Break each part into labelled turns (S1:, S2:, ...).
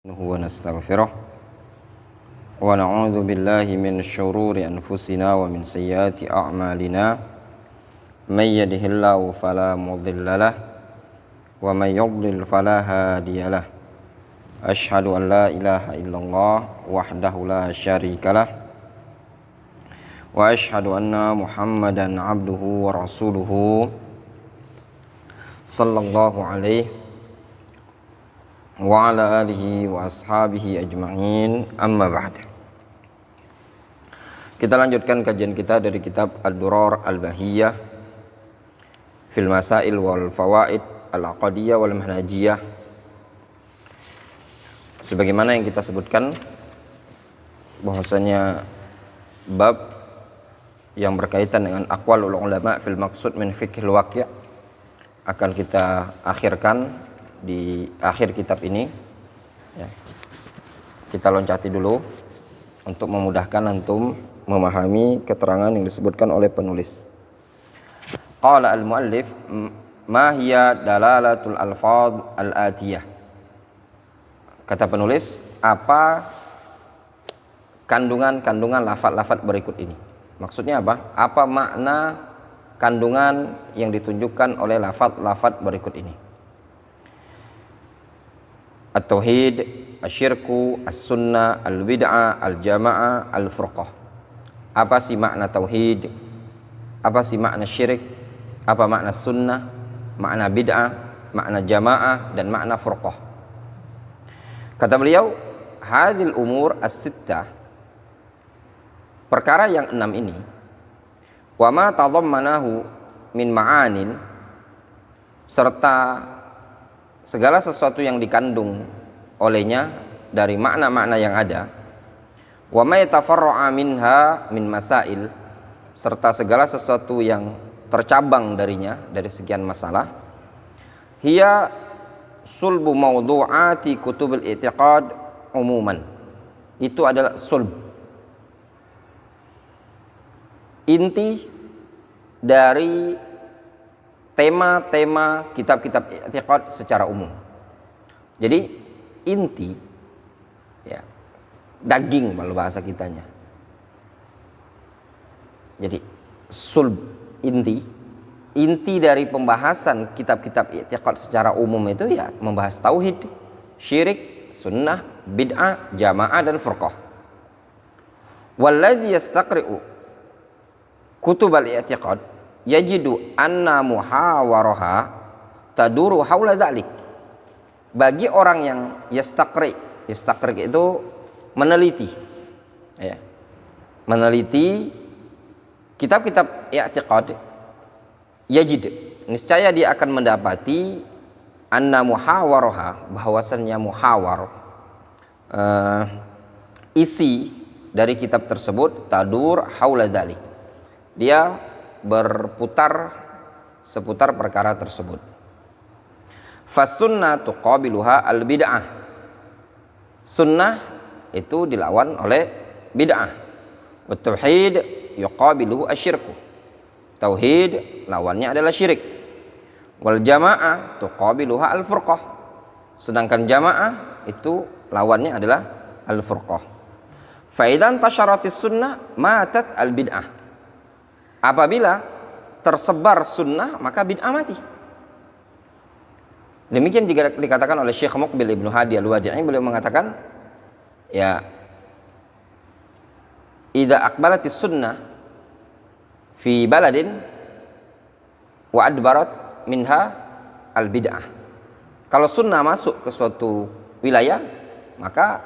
S1: ونستغفره ونعوذ بالله من شرور أنفسنا ومن سيئات أعمالنا من يهده الله فلا مضل له ومن يضلل فلا هادي له أشهد أن لا إله إلا الله وحده لا شريك له وأشهد أن محمدا عبده ورسوله صلى الله عليه wa ala alihi wa ashabihi ajma'in, amma ba'd. Kita lanjutkan kajian kita dari kitab Ad-Durar Al-Bahiyah fil Masail wal Fawaid Al-Aqadiyah wal Manhajiyah. Sebagaimana yang kita sebutkan bahwasanya bab yang berkaitan dengan aqwalul ulama fil maqsud min fiqhil waqi' akan kita akhirkan di akhir kitab ini ya. Kita loncati dulu untuk memudahkan antum memahami keterangan yang disebutkan oleh penulis. Qala al-muallif ma hiya dalalatul alfaz al-atiyah. Kata penulis, apa kandungan-kandungan lafaz-lafaz berikut ini? Maksudnya apa? Apa makna kandungan yang ditunjukkan oleh lafaz-lafaz berikut ini? At-tauhid, asyirku, as-sunnah, al-bid'ah, al-jama'ah, al-furqah. Apa sih makna tauhid? Apa sih makna syirik? Apa makna sunnah? Makna bid'ah, makna jama'ah, dan makna furqah. Kata beliau, hadhil umur as-sittah, perkara yang 6 ini, wa ma tadhammanahu min ma'anin, serta segala sesuatu yang dikandung olehnya dari makna-makna yang ada, wa ma yatafarra'a minha min masail, serta segala sesuatu yang tercabang darinya dari sekian masalah, hiya sulbu mawdu'ati kutubil i'tiqad umuman. Itu adalah sulb, inti dari tema-tema kitab-kitab i'tiqad secara umum. Jadi inti ya, daging kalau bahasa kitanya. Jadi sulb, inti dari pembahasan kitab-kitab i'tiqad secara umum itu ya membahas tauhid, syirik, sunnah, bid'ah, jamaah, dan furqah. Walladzi yastaqri'u kutubal i'tiqad yajidu anna muhawaraha taduru haula dzalik. Bagi orang yang yastaqri itu meneliti ya, meneliti kitab-kitab i'tiqad, yajid, niscaya dia akan mendapati anna muhawaraha, bahwasannya muhawar, isi dari kitab tersebut, tadur haula dzalik, dia berputar seputar perkara tersebut. Fasunnah tuqabiluha al-bid'ah. Sunnah itu dilawan oleh bid'ah. Wa tauhid yuqabiluhu asyirku. Tauhid lawannya adalah syirik. Wal jamaah tuqabiluha al-furqah. Sedangkan jamaah itu lawannya adalah al-furqah. Fa idzan tasyaratis sunnah matat al-bid'ah. Apabila tersebar sunnah maka bid'ah mati. Demikian juga dikatakan oleh Syekh Muqbil Ibnu Hadi Al-Wadi'i. Beliau mengatakan ya, idza aqbalatis sunnah fi baladin wa adbarat minha al-bid'ah. Kalau sunnah masuk ke suatu wilayah, maka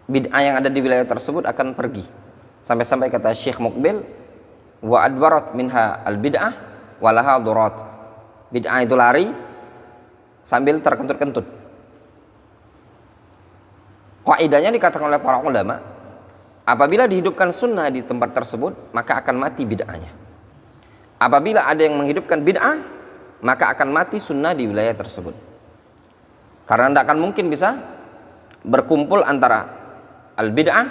S1: bid'ah yang ada di wilayah tersebut akan pergi. Sampai-sampai kata Syekh Muqbil, wa adbarat minha al-bid'ah walaha durat. Bid'ah itu lari sambil terkentut-kentut. Kaidahnya dikatakan oleh para ulama, apabila dihidupkan sunnah di tempat tersebut, maka akan mati bid'ahnya. Apabila ada yang menghidupkan bid'ah, maka akan mati sunnah di wilayah tersebut. Karena tidak akan mungkin bisa berkumpul antara al-bid'ah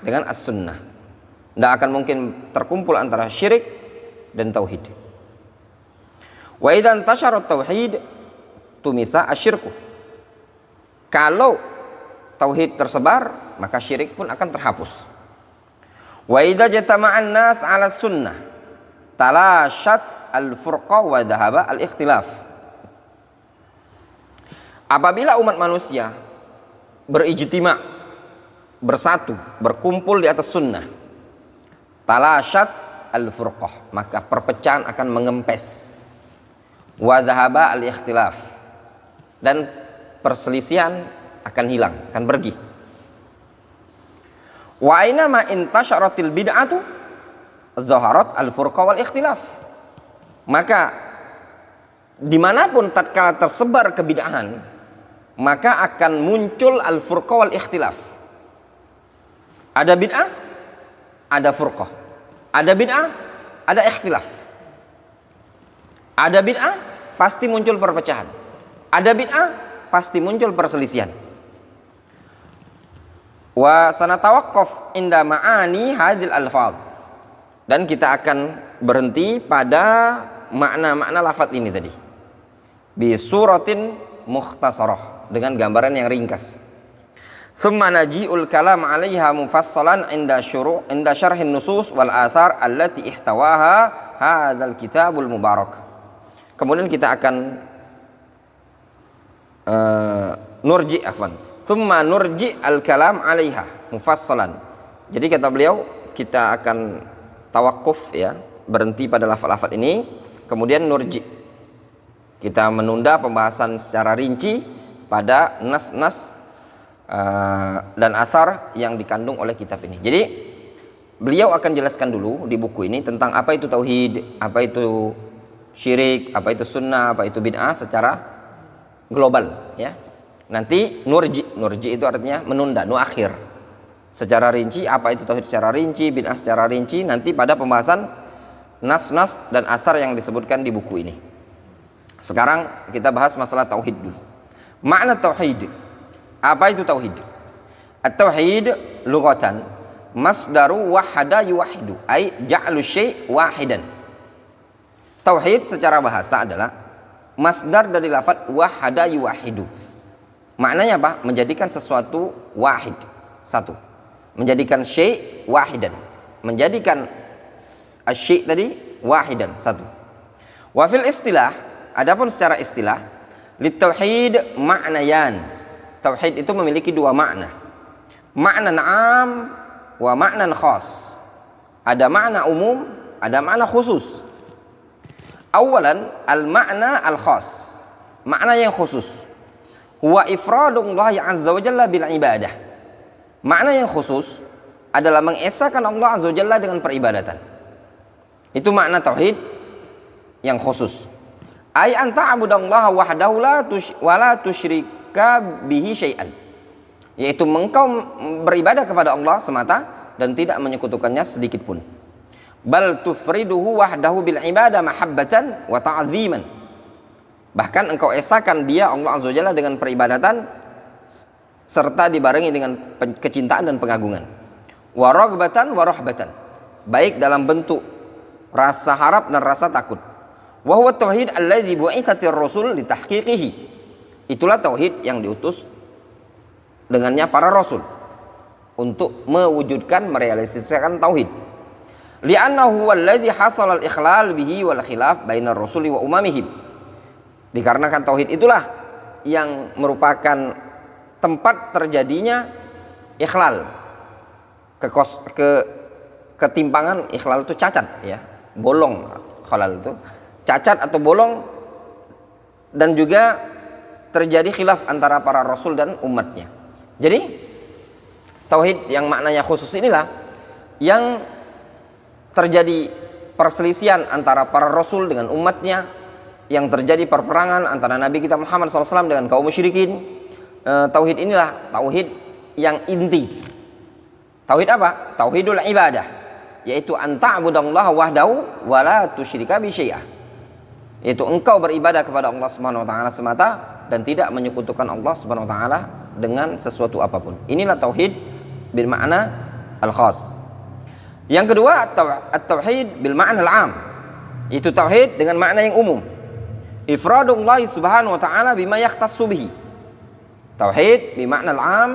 S1: dengan as-sunnah. Tidak akan mungkin terkumpul antara syirik dan tauhid. Wa idzan tashara tauhid tumisa asyirku. Kalau tauhid tersebar, maka syirik pun akan terhapus. Wa idza jatama'an nas 'ala sunnah talashat al-furqa wa dhahaba al-ikhtilaf. Apabila umat manusia berijtima', bersatu, berkumpul di atas sunnah, talashat al-furqah, maka perpecahan akan mengempes. Wa dhahaba al-ikhtilaf, dan perselisihan akan hilang, akan pergi. Wa aina ma intasyaratil bid'atu zaharat al-furqa wal ikhtilaf. Maka dimanapun tatkala tersebar kebid'ahan, maka akan muncul al-furqa wal ikhtilaf. Ada bid'ah, ada furqah. Ada bid'ah, ada ikhtilaf. Ada bid'ah, pasti muncul perpecahan. Ada bid'ah, pasti muncul perselisihan. Wa sanatawaqqaf inda ma'ani hadhil alfaz. Dan kita akan berhenti pada makna-makna lafaz ini tadi. Bi suratin mukhtasarah, dengan gambaran yang ringkas. Thumma naji'ul kalam 'alaiha mufassalan inda syarhin nusus wal athar allati ihtawaha hadzal kitabul mubarak. Kemudian kita akan thumma nurji al kalam 'alaiha mufassalan. Jadi kata beliau, kita akan tawakuf, ya, berhenti pada lafaz-lafaz ini, kemudian nurji, kita menunda pembahasan secara rinci pada nas-nas dan asar yang dikandung oleh kitab ini. Jadi beliau akan jelaskan dulu di buku ini tentang apa itu tauhid, apa itu syirik, apa itu sunnah, apa itu bid'ah secara global, ya. Nanti nurji itu artinya menunda, nuakhir secara rinci apa itu tauhid secara rinci, bid'ah secara rinci, nanti pada pembahasan nas-nas dan asar yang disebutkan di buku ini. Sekarang kita bahas masalah tauhid dulu. Makna tauhid. Apa itu tauhid? At-tauhid lughatan masdaru wahada yuwahidu, ay ja'lu syai' wahidan. Tauhid secara bahasa adalah masdar dari lafaz wahada yuwahidu. Maknanya apa? Menjadikan sesuatu wahid, satu. Menjadikan syai' wahidan. Menjadikan asy-syai' tadi wahidan, satu. Wa fil istilah, adapun secara istilah, lit-tauhid ma'nayan. Tauhid itu memiliki dua makna. Makna 'am wa makna khas. Ada makna umum, ada makna khusus. Awalan al-makna al-khas. Makna yang khusus. Huwa ifradullah azza wa jalla bil ibadah. Makna yang khusus adalah mengesahkan Allah azza wa jalla dengan peribadatan. Itu makna tauhid yang khusus. Ay anta abudallaha wahdahu wa la tusyrik bihi syai'an, yaitu engkau beribadah kepada Allah semata dan tidak menyekutukannya sedikit pun. Bal tufriduhu wahdahu bil ibadah mahabbatan wa ta'ziman. Bahkan engkau esahkan dia Allah azza wajalla dengan peribadatan serta dibarengi dengan kecintaan dan pengagungan. Wa raghbatan wa rahbatan, baik dalam bentuk rasa harap dan rasa takut. Wa huwa tauhid allazi bu'itsatir rasul li tahqiqihi. Itulah tauhid yang diutus dengannya para rasul untuk mewujudkan, merealisasikan tauhid. Li'annahu alladhi hasala al-ikhlal bihi wal khilaf bainar rusuli wa umamihim. Dikarenakan tauhid itulah yang merupakan tempat terjadinya ikhlal, ketimpangan. Ikhlal itu cacat, ya, bolong. Khalal itu cacat atau bolong, dan juga terjadi khilaf antara para rasul dan umatnya. Jadi tauhid yang maknanya khusus inilah yang terjadi perselisihan antara para rasul dengan umatnya, yang terjadi perperangan antara Nabi kita Muhammad SAW dengan kaum musyrikin. Tauhid inilah tauhid yang inti. Tauhid apa? Tauhidul ibadah, yaitu anta'budallaha wahdahu wa la tusyrika bi syai'ah, yaitu engkau beribadah kepada Allah Subhanahu wa taala semata dan tidak menyekutukan Allah Subhanahu wa taala dengan sesuatu apapun. Inilah tauhid bil makna al-khas. Yang kedua, at-tauhid bil makna al-'am. Itu tauhid dengan makna yang umum. Ifradullah Subhanahu wa taala bima yakhtassu bihi. Tauhid bi makna al-'am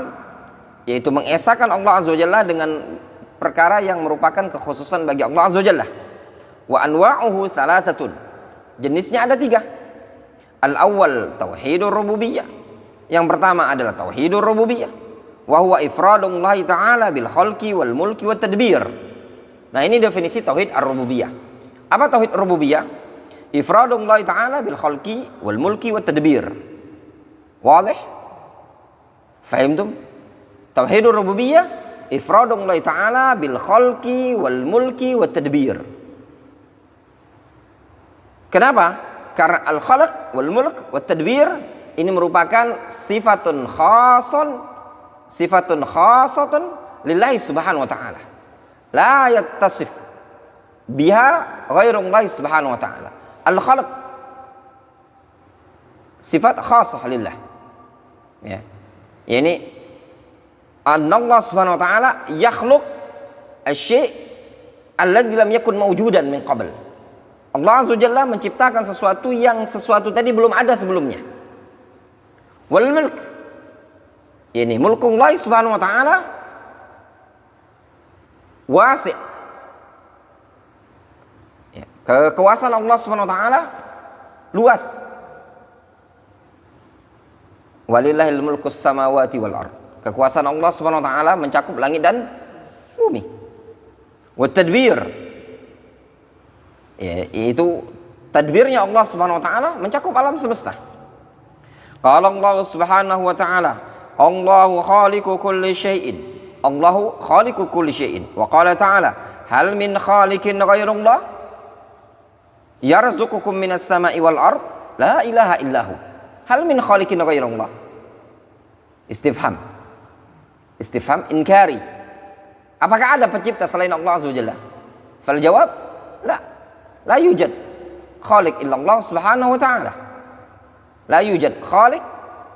S1: yaitu mengesahkan Allah Azza wa Jalla dengan perkara yang merupakan kekhususan bagi Allah Azza wa Jalla. Wa anwa'uhu salasatun, jenisnya ada 3. Al-awwal tauhidur rububiyah, yang pertama adalah tauhidur rububiyah, wa huwa ifradullah ta'ala bil khalqi wal mulki wat tadbir. Nah, ini definisi tauhid ar-rububiyah. Apa tauhid rububiyah? Ifradullah ta'ala bil khalqi wal mulki wat tadbir. Wadih? Fahimtum? Tauhidur rububiyah ifradullah ta'ala bil khalqi wal mulki wat tadbir. Kenapa? Karena al-khalq wal mulk wat tadbir ini merupakan sifatun khasatun lillahi subhanahu wa ta'ala, la yattasif biha ghairullah subhanahu wa ta'ala. Al-khalq sifat khasah lillah, ya, yani Allah subhanahu wa ta'ala yakhluq asy-syai' alladzi lam yakun mawjudan min qabl. Allah Azza wa Jalla menciptakan sesuatu tadi belum ada sebelumnya. Wal mulk, ini mulkullah subhanahu wa ta'ala wasi', ya, kekuasaan Allah subhanahu wa ta'ala luas. Walillahil mulkus samawati wal ard, kekuasaan Allah subhanahu wa ta'ala mencakup langit dan bumi. Wat tadbir, ya, itu tadbirnya Allah subhanahu wa ta'ala mencakup alam semesta. Qala Allah subhanahu wa ta'ala, Allahu khaliqu kulli syai'in, Allahu khaliqu kulli syai'in. Wa qala ta'ala, hal min khaliqin ghairullah yarzuqukum minas sama'i wal ard la ilaha illahu. Hal min khaliqin ghairullah, istifham inkari. Apakah ada pencipta selain Allah Azza wa Jalla? Fal jawab la yujad khaliq illallah subhanahu wa ta'ala. La yujad khaliq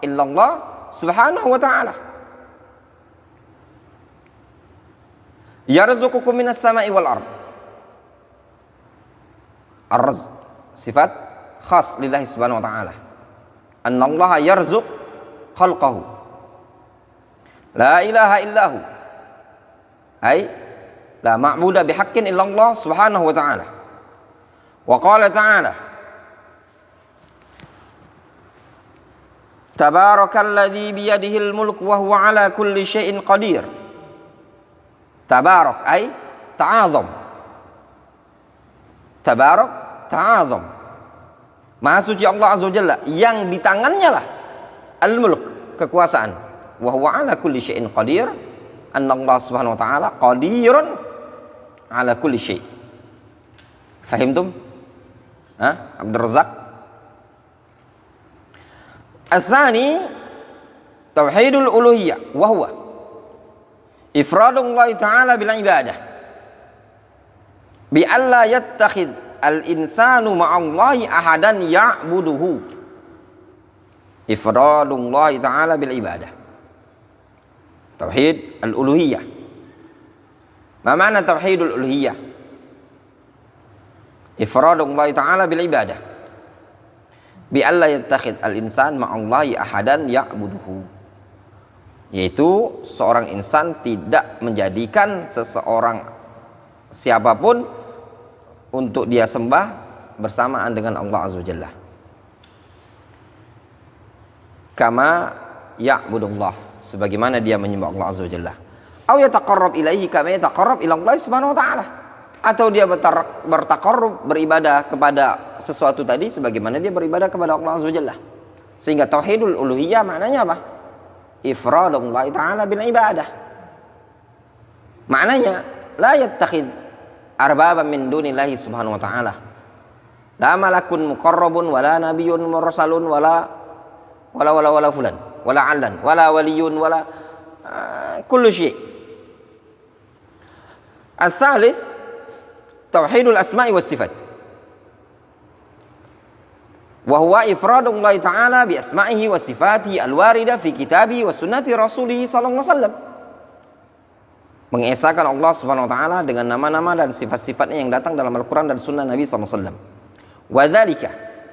S1: illallah subhanahu wa ta'ala. Yarzuqukum minas sama'i wal ard. Ar-rizq sifat khas lillahi subhanahu wa ta'ala. Anna Allah yarzuq khalqahu. La ilaha illahu, ay la ma'buda bihaqqin illallah subhanahu wa ta'ala. Wa qala ta'ala, Tabarakalladzi biyadihil mulk wa huwa ala kulli syai'in qadir. Tabarak ay ta'azam. Tabarak ta'azam. Maha suci Allah Azza wa Jalla yang di tangannya lah al-mulk, kekuasaan. Wa huwa ala kulli syai'in qadir. Anna Allah subhanahu wa ta'ala qadirun ala kulli syai'. Fahimtum? Abdul Razak. As-tsani tauhidul uluhiyah wa huwa ifradullah ta'ala bil ibadah bi alla yattakhid al-insanu ma'allahi ahadan ya'buduhu. Ifradullah ta'ala bil ibadah, tauhid al-uluhiyah. Ma makna tauhidul uluhiyah? Ifradullah ta'ala bil ibadah bi alla yattakhid al-insan ma'allahi ahadan ya'buduhu, yaitu seorang insan tidak menjadikan seseorang siapapun untuk dia sembah bersamaan dengan Allah Azza wa Jalla. Kama ya'budullah, sebagaimana dia menyembah Allah Azza wa Jalla. Aw yataqarrab ilaihi kama yataqarrab ila Allah subhanahu wa ta'ala, atau dia bertaqarrub, beribadah kepada sesuatu tadi sebagaimana dia beribadah kepada Allah Azza wa Jalla. Sehingga tauhidul uluhiyah maknanya apa? Ifradullah ta'ala bil ibadah. Maknanya la yattakhid arbaban min dunillahi subhanahu wa ta'ala. La malakun muqarrabun wala nabiyyun mursalun wala fulan wala allan wala waliyun wala kullu syai'. As-salis tauhidul asma'i was sifat. Wa huwa ifradullah ta'ala bi asma'ihi wa sifatihi al-warida fi kitabihi wa sunnati rasulih sallallahu alaihi wasallam. Mengesahkan Allah subhanahu wa ta'ala dengan nama-nama dan sifat-sifatnya yang datang dalam Al-Quran dan sunnah Nabi sallallahu alaihi wasallam. Wa dzalika,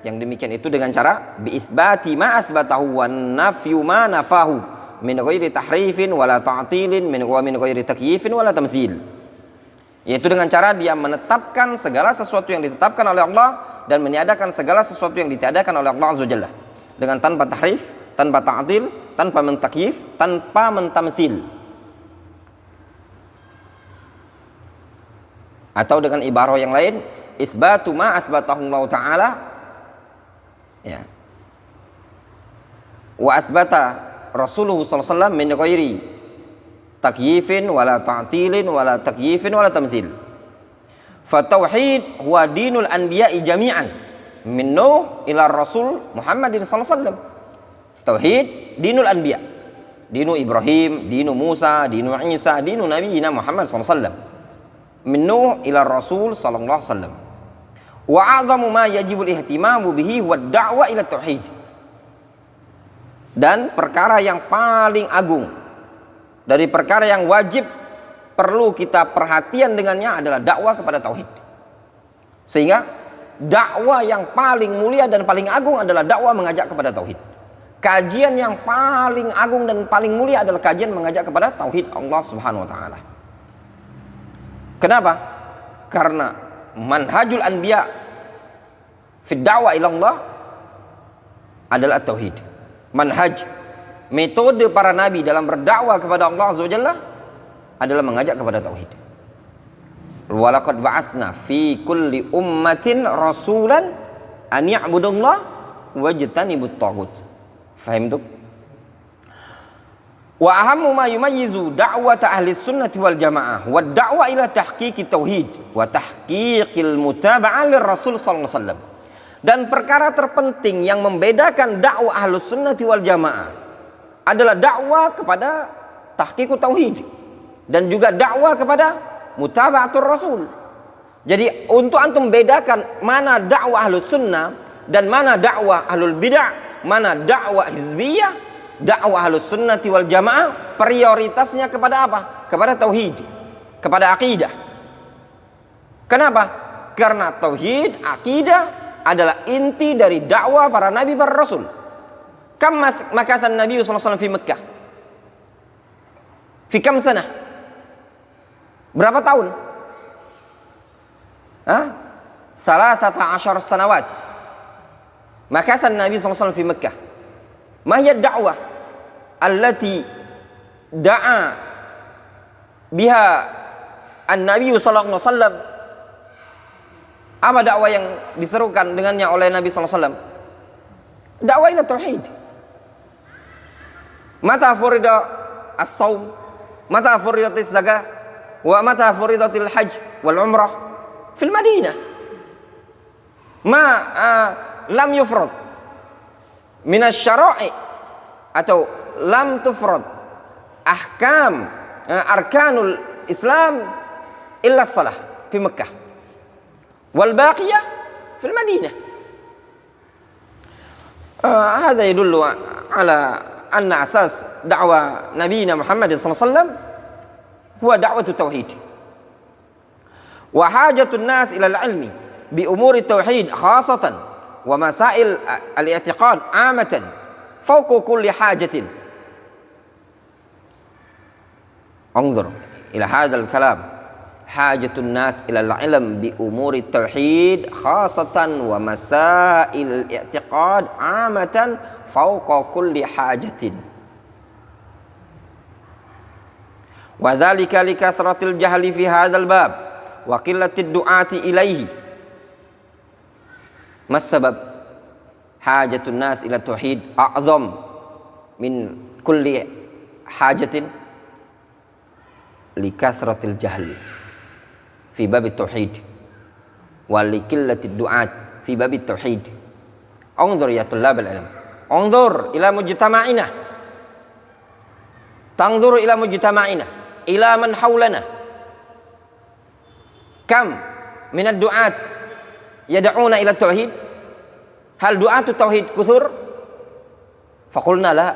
S1: yang demikian itu dengan cara bi itsbati ma asbatahu wa nafyu ma nafahu min ghairi tahrifin wala ta'tilin min ghairi takyifin wala tamtsil. Yaitu dengan cara dia menetapkan segala sesuatu yang ditetapkan oleh Allah dan meniadakan segala sesuatu yang ditiadakan oleh Allah Azza wa Jalla dengan tanpa tahrif, tanpa ta'til, tanpa mentakyif, tanpa mentamtsil. Atau dengan ibarah yang lain, isbatu ma asbatahu Allah Ta'ala, ya, wa asbata Rasulullah sallallahu alaihi wasallam min ghairi takyifin wala ta'tilin wala takyifin wala tamtsil. Fa tauhid huwa dinul anbiya'i jami'an min Nuh ila Rasul Muhammadin sallallahu alaihi wasallam. Tauhid dinul anbiya, dinu Ibrahim, dinu Musa, dinu Isa, dinu Nabi Muhammad sallallahu alaihi wasallam. Min Nuh ila Rasul sallallahu alaihi wasallam. Wa a'zamu ma yajibul ihtimamu bihi wa da'wa ila tauhid. Dan perkara yang paling agung dari perkara yang wajib perlu kita perhatian dengannya adalah dakwah kepada tauhid. Sehingga dakwah yang paling mulia dan paling agung adalah dakwah mengajak kepada tauhid. Kajian yang paling agung dan paling mulia adalah kajian mengajak kepada tauhid Allah Subhanahu wa taala. Kenapa? Karena manhajul anbiya fi da'wah ila Allah adalah tauhid. Manhaj, metode para nabi dalam berdakwah kepada Allah Azza wa Jalla adalah mengajak kepada tauhid. Walaqad ba'atsna fi kulli ummatin rasulan an ya'budullah wajtanibut taghut. Fahim tu? Wa ahammu ma yumayyizu da'wata ahli sunnati wal jamaah wa da'wa ila tahqiqi tauhid wa tahqiqil mutaba'ah lir rasul sallallahu alaihi wasallam. Dan perkara terpenting yang membedakan dakwah ahlus sunnati wal jamaah adalah dakwah kepada tahqiqut tauhid dan juga dakwah kepada mutaba'atur rasul. Jadi untuk antum bedakan mana dakwah ahlus sunnah dan mana dakwah ahlul bid'ah, mana dakwah hizbiyah, dakwah ahlus sunnati wal jamaah prioritasnya kepada apa? Kepada tauhid, kepada akidah. Kenapa? Karena tauhid, akidah adalah inti dari dakwah para nabi, para rasul. Kam makasan Nabi sallallahu alaihi wasallam fi Mekkah? Fi kam sanah? Berapa tahun? Salasata asyar sanawat. Makasan Nabi sallallahu alaihi wasallam fi Mekkah. Ma hiya ad-da'wah allati da'a biha an-nabi sallallahu alaihi wasallam? Apa dakwah yang diserukan dengannya oleh Nabi sallallahu alaihi wasallam? Dakwah ila tauhid. Mata furida as-shaum, mata furidatis zakah, wa mata furidatil hajj wal umrah fil Madinah. Lam yufrad min asy-syara'i atau lam tufrad ahkam arkanul Islam illa as-salah fi Makkah. Wal baqiyah fil Madinah. هذا يدل على أن أساس دعوة نبينا محمد صلى الله عليه وسلم هو دعوة التوحيد وحاجة الناس إلى العلم بأمور التوحيد خاصة ومسائل الاعتقاد عامة فوق كل حاجة. انظر إلى هذا الكلام. حاجة الناس إلى العلم بأمور التوحيد خاصة ومسائل الاعتقاد عامة فوق كل حاجة. وذلك لكثرة الجهل في هذا الباب وقلة الدعاة إليه. ما السبب؟ حاجة الناس إلى التوحيد أعظم من كل حاجة لكثرة الجهل في باب التوحيد ولقلة الدعاة في باب التوحيد. انظر يا طلاب العلم، انظر إلى مجتمعنا، تنظر إلى مجتمعنا، إلى من حولنا. كم من الدعاة يدعون إلى التوحيد؟ هل دعاة التوحيد كثر؟ فقلنا لا.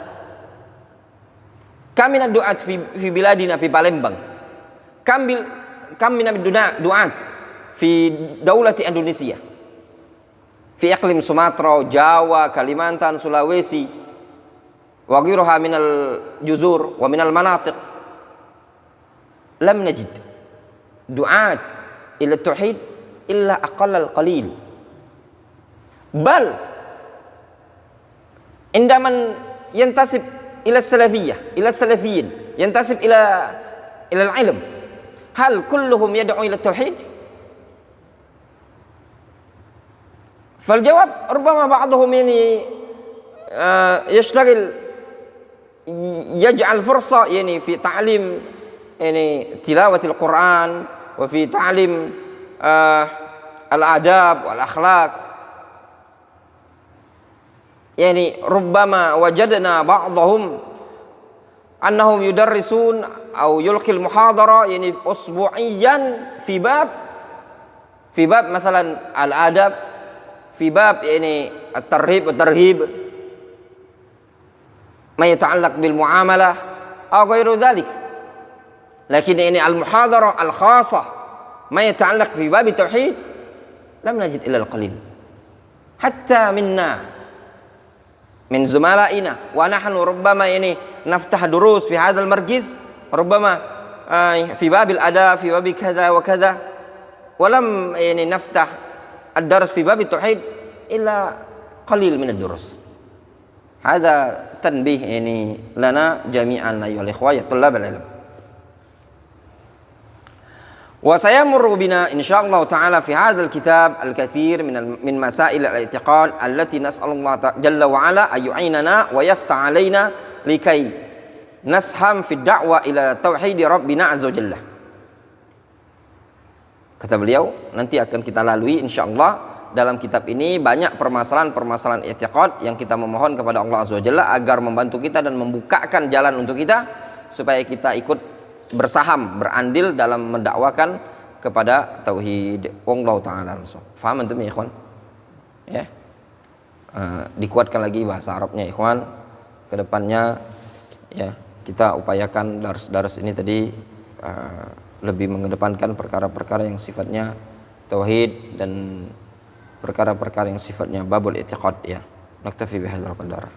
S1: كم من الدعاة في بلادنا في Palembang؟ كم من الدعاة في دولة إندونيسيا، في إقليم سوماترا، جاوا، كاليمانتان، سولاويسي، wa ghairuha minal juzur wa minal manatiq, lam najid du'at ila tauhid illa aqallal qalil. Bal indaman yantasib ila salafiyah, ila salafiyin, yantasib ila al-ilm, hal kulluhum yad'u ila tauhid? Fal jawab rubbama ba'dhum yani yashtagil yaj'al fursa yani fi ta'lim yani tilawatil Quran wa fi ta'lim al-adab wal akhlaq. Yani rubbama wajadna ba'dahum annahum yudarrisun aw yulqil muhadara yani usbu'iyan fi bab مثلا al-adab, fi bab yani at-tarhib wa tarhib ma yata'allaq bil muamalah aw ghairu dhalik. Lakin ini al-muhadara al-khasah ma yata'allaq fi bab tauhid lam najid illa al-qalil. Hatta minna min zumalaina wa nahnu rubbama yani naftah durus fi hadzal markiz rubbama fi babil adab fi babi kadza wa kadza wa lam yani naftah ad-dars fi babi tauhid illa qalil min ad-durus. Hadza tanbih yani lana jami'an ayyuhal ikhwah ya tullab al-ilm. وسيمر بنا إن شاء الله تعالى في هذا الكتاب الكثير من مسائل الاعتقاد التي نسأل الله جل وعلا أن يعيننا ويفتح علينا لكي نسهم في الدعوة إلى توحيد ربنا عز وجل. Kata beliau, nanti akan kita lalui insyaallah dalam kitab ini banyak permasalahan-permasalahan i'tiqad yang kita memohon kepada Allah Azza wa Jalla agar membantu kita dan membukakan jalan untuk kita supaya kita ikut bersaham, berandil dalam mendakwakan kepada tauhid. Wallahu taala alam. Faham antum ya ikhwan? Ya. Dikuatkan lagi bahasa Arabnya ikhwan. Kedepannya ya kita upayakan dars-dars ini tadi lebih mengedepankan perkara-perkara yang sifatnya tauhid dan perkara-perkara yang sifatnya babul i'tiqad ya. Naktafi bihadzal qadar.